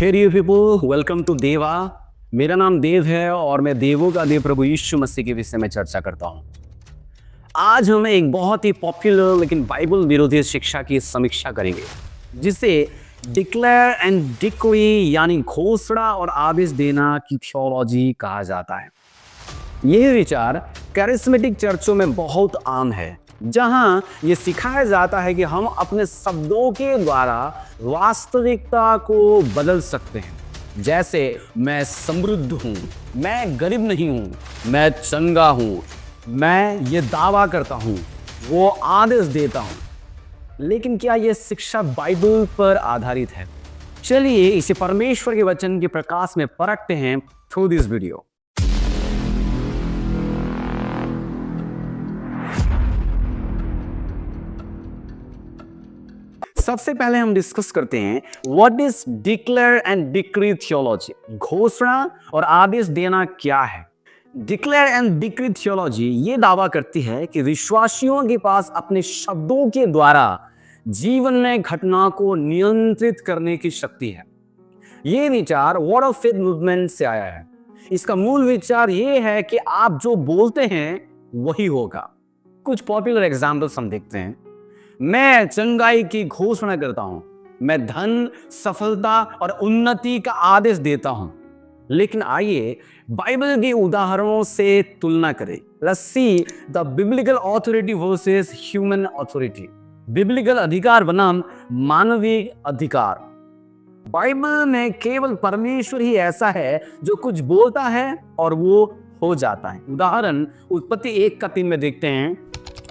Hey you people, welcome to Deva. मेरा नाम देव है और मैं देवों का देव प्रभु यीशु मसीह के विषय में चर्चा करता हूँ। आज हम एक बहुत ही पॉपुलर लेकिन बाइबल विरोधी शिक्षा की समीक्षा करेंगे, जिसे डिक्लेयर एंड डिक्री यानी घोषणा और आदेश देना की थियोलॉजी कहा जाता है। यह विचार कैरिस्मेटिक चर्चों में बहुत आम है, जहां यह सिखाया जाता है कि हम अपने शब्दों के द्वारा वास्तविकता को बदल सकते हैं। जैसे मैं समृद्ध हूं, मैं गरीब नहीं हूं, मैं चंगा हूं, मैं ये दावा करता हूं, वो आदेश देता हूं। लेकिन क्या यह शिक्षा बाइबल पर आधारित है? चलिए इसे परमेश्वर के वचन के प्रकाश में परखते हैं थ्रू दिस वीडियो। सबसे पहले हम डिस्कस करते हैं what is declare and decree theology. घोषणा और आदेश देना क्या है? डिक्लेयर एंड डिक्री थियोलॉजी ये दावा करती है कि विश्वासियों के पास अपने शब्दों के द्वारा जीवन में घटना को नियंत्रित करने की शक्ति है। ये विचार वर्ड ऑफ फेथ मूवमेंट से आया है। इसका मूल विचार ये है कि आप जो बोलते हैं वही होगा। कुछ पॉपुलर एग्जाम्पल्स हम देखते हैं। मैं चंगाई की घोषणा करता हूं, मैं धन, सफलता और उन्नति का आदेश देता हूं। लेकिन आइए बाइबल के उदाहरणों से तुलना करें। Let's see the biblical authority versus human authority. Biblical अधिकार बनाम मानवीय अधिकार। बाइबल में केवल परमेश्वर ही ऐसा है जो कुछ बोलता है और वो हो जाता है। उदाहरण उत्पत्ति 1:3 में देखते हैं,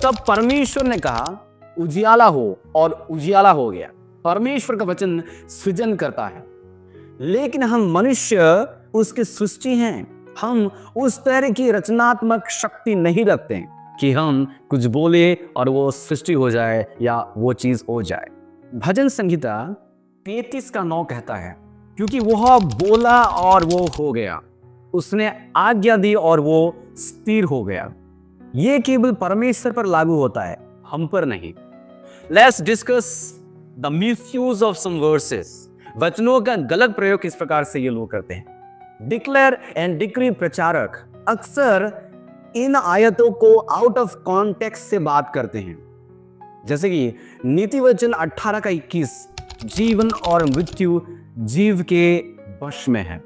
तब परमेश्वर ने कहा उजियाला हो और उजियाला हो गया। परमेश्वर का वचन सृजन करता है। लेकिन हम मनुष्य उसकी सृष्टि हैं। हम उस तरह की रचनात्मक शक्ति नहीं रखते कि हम कुछ बोले और वो सृष्टि हो जाए या वो चीज हो जाए। भजन संहिता 33:9 कहता है, क्योंकि वह बोला और वो हो गया, उसने आज्ञा दी और वो स्थिर हो गया। ये केवल परमेश्वर पर लागू होता है, हम पर नहीं। Let's discuss the misuse of some verses. वचनों का गलत प्रयोग किस प्रकार से ये लोग करते हैं। डिक्लेयर एंड डिक्री प्रचारक अक्सर इन आयतों को आउट ऑफ कॉन्टेक्स्ट से बात करते हैं। जैसे कि नीति वचन 18:21, जीवन और मृत्यु जीव के वश में है।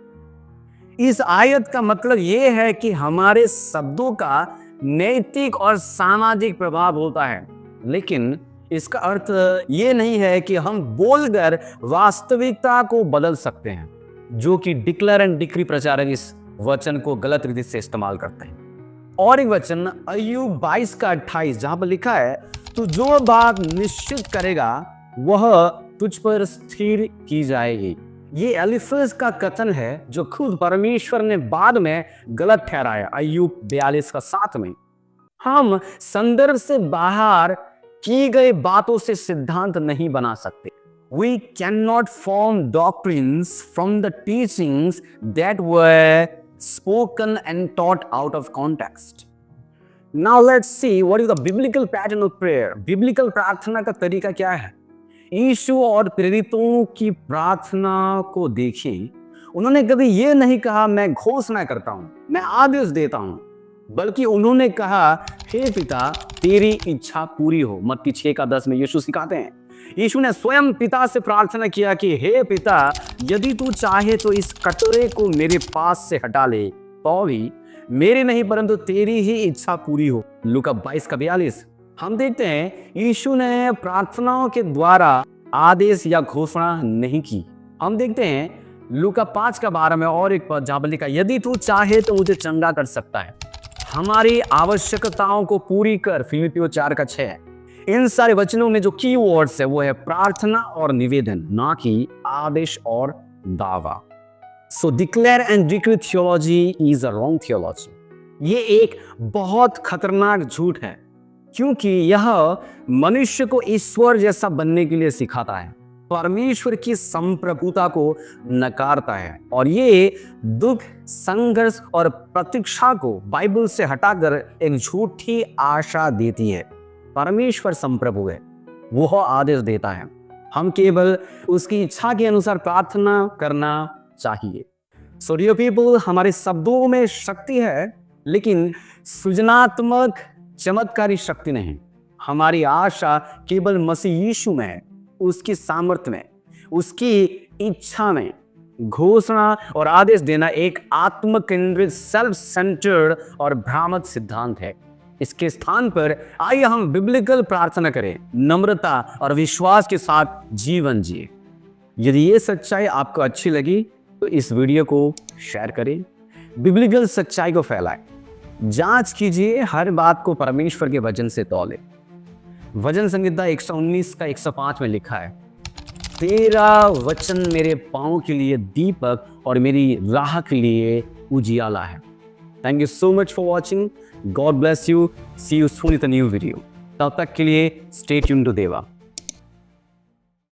इस आयत का मतलब यह है कि हमारे शब्दों का नैतिक और सामाजिक प्रभाव होता है, लेकिन इसका अर्थ ये नहीं है कि हम बोलकर वास्तविकता को बदल सकते हैं, जो कि डिक्लेयर एंड डिक्री प्रचारक इस वचन को गलत रीति से इस्तेमाल करते हैं। और एक वचन अय्यूब 22:28, जहां पर लिखा है, तू जो बात निश्चित करेगा वह तुझ पर स्थिर की जाएगी। ये एलिफज का कथन है जो खुद परमेश्वर ने बाद में गलत ठहराया। अय्यूब 42:7 में हम संदर्भ से बाहर की गई बातों से सिद्धांत नहीं बना सकते। We cannot form doctrines from the teachings that were spoken and taught out of context. Now let's see what is the biblical pattern of prayer. Biblical प्रार्थना का तरीका क्या है? यीशु और प्रेरितों की प्रार्थना को देखें। उन्होंने कभी ये नहीं कहा मैं घोषणा करता हूं, मैं आदेश देता हूं, बल्कि उन्होंने कहा हे पिता तेरी इच्छा पूरी हो। मत्ती 6:10 में यीशु सिखाते हैं। यीशु ने स्वयं पिता से प्रार्थना किया कि हे पिता, यदि तू चाहे तो इस कटोरे को मेरे पास से हटा ले, तो भी मेरी नहीं परंतु तेरी ही इच्छा पूरी हो। लूका 22:42। हम देखते हैं यीशु ने प्रार्थनाओं के द्वारा आदेश या घोषणा नहीं की। हम देखते हैं लूका 5:12 में और एक पद, जहां पर लिखा यदि तू चाहे तो मुझे चंगा कर सकता है, हमारी आवश्यकताओं को पूरी कर। फिलिपियों 4:6। इन सारे वचनों में जो की वर्ड्स है वो है प्रार्थना और निवेदन, ना कि आदेश और दावा। So declare and decree theology is a wrong theology. ये एक बहुत खतरनाक झूठ है, क्योंकि यह मनुष्य को ईश्वर जैसा बनने के लिए सिखाता है, परमेश्वर की संप्रभुता को नकारता है, और ये दुख, संघर्ष और प्रतीक्षा को बाइबल से हटाकर एक झूठी आशा देती है। परमेश्वर संप्रभु है, वह आदेश देता है, हम केवल उसकी इच्छा के अनुसार प्रार्थना करना चाहिए। सो डियर पीपल, हमारे शब्दों में शक्ति है, लेकिन सृजनात्मक चमत्कारी शक्ति नहीं। हमारी आशा केवल मसीह यीशु में है, उसकी सामर्थ्य में, उसकी इच्छा में। घोषणा और आदेश देना एक आत्म केंद्रित, सेल्फ सेंटर्ड और भ्रामक सिद्धांत है। इसके स्थान पर आइए हम बिब्लिकल प्रार्थना करें, नम्रता और विश्वास के साथ जीवन जिए। यदि ये सच्चाई आपको अच्छी लगी तो इस वीडियो को शेयर करें, बिब्लिकल सच्चाई को फैलाएं। जांच कीजिए, हर बात को परमेश्वर के वचन से तौले। भजन संहिता 119 का 105 में लिखा है, तेरा वचन मेरे पांव के लिए दीपक और मेरी राह के लिए उजियाला है। Thank you so much for watching. God bless you. See you soon with a new video. तब तक के लिए स्टे ट्यून्ड टू देवा।